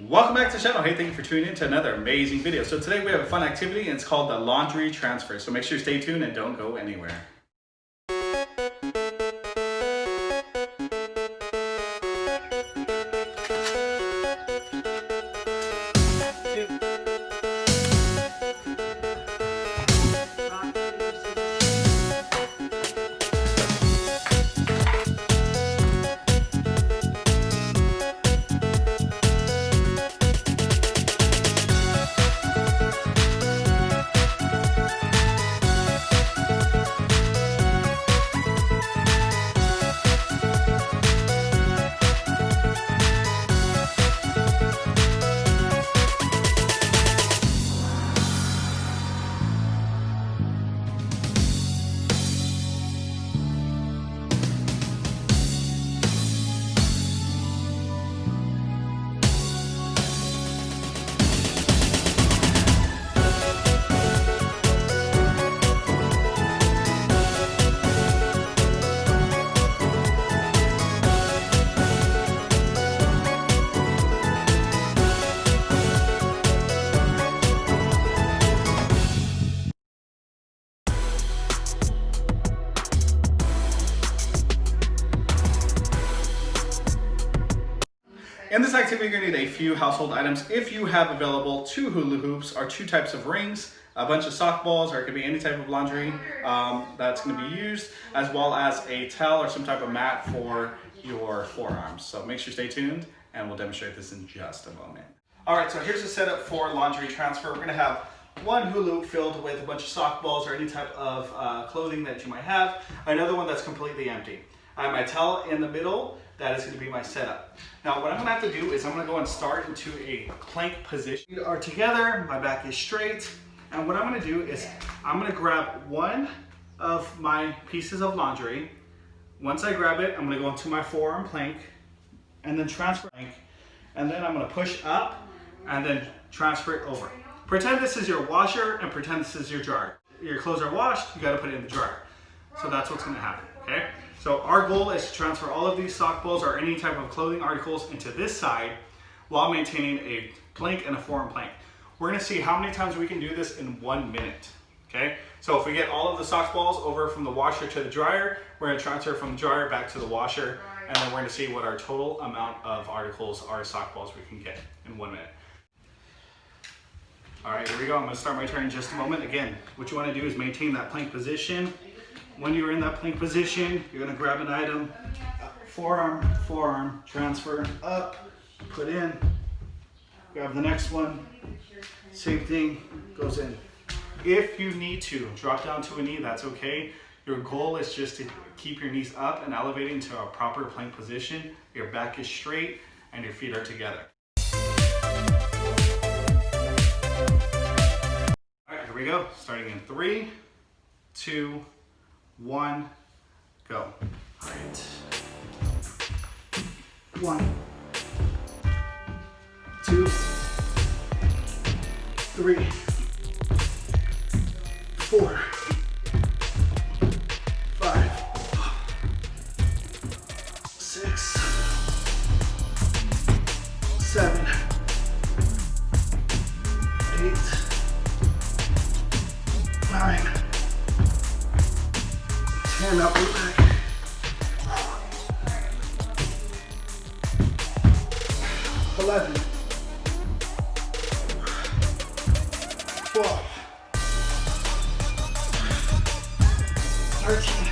Welcome back to the channel. Hey, thank you for tuning in to another amazing video. So today we have a fun activity and it's called the laundry transfer. So make sure you stay tuned and don't go anywhere. In this activity, you're going to need a few household items. If you have available 2 hula hoops or 2 types of rings, a bunch of sock balls, or it could be any type of laundry that's going to be used, as well as a towel or some type of mat for your forearms. So make sure you stay tuned and we'll demonstrate this in just a moment. All right, so here's the setup for laundry transfer. We're going to have one hula hoop filled with a bunch of sock balls or any type of clothing that you might have. Another one that's completely empty. I have my towel in the middle. That is going to be my setup. Now what I'm going to have to do is I'm going to go and start into a plank position. We are together, my back is straight, and what I'm going to do is I'm going to grab one of my pieces of laundry. Once I grab it, I'm going to go into my forearm plank and then transfer plank, and then I'm going to push up and then transfer it over. Pretend this is your washer and pretend this is your dryer. Your clothes are washed, you got to put it in the dryer. So that's what's going to happen, okay? So our goal is to transfer all of these sock balls or any type of clothing articles into this side while maintaining a plank and a forearm plank. We're going to see how many times we can do this in 1 minute, okay? So if we get all of the sock balls over from the washer to the dryer, we're going to transfer from the dryer back to the washer, and then we're going to see what our total amount of articles or sock balls we can get in 1 minute. All right, here we go. I'm going to start my turn in just a moment. Again, what you want to do is maintain that plank position. When you're in that plank position, you're going to grab an item, forearm, transfer up, put in, grab the next one, same thing, goes in. If you need to drop down to a knee, that's okay. Your goal is just to keep your knees up and elevating to a proper plank position. Your back is straight and your feet are together. All right, here we go. Starting in 3, 2, 1, go. All right. 1, 2, 3, 4, 5, 6, 7, 8, 9, 10, up and back. 11, 12, 13,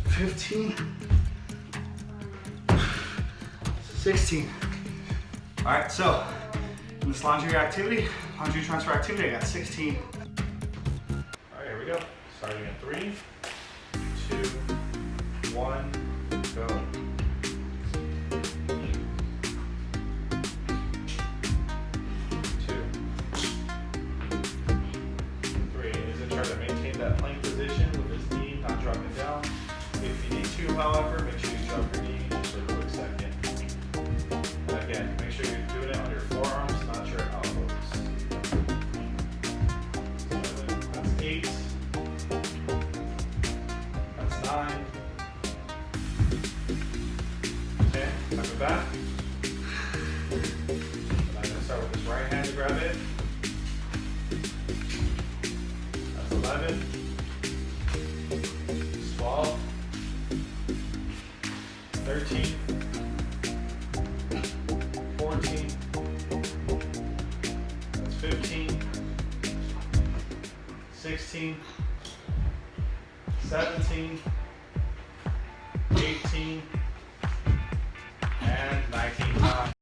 15, 16. All right, so in this laundry transfer activity, I got 16. All right, here we go. Starting at 3, 2, 1, go. 2, 3. Is it try to maintain that plank position with his knee not dropping down. If you need to, however, make sure you drop your knee just for a quick second. And again, make sure you're doing it on your forearms, not your elbows. 15, 16, 17, 18, and 19.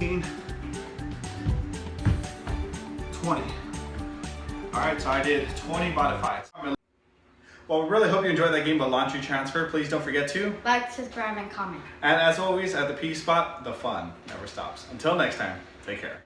$20. Alright, so I did 20 modifieds. Well, we really hope you enjoyed that game of laundry transfer. Please don't forget to like, subscribe, and comment. And as always, at the P Spot, the fun never stops. Until next time, take care.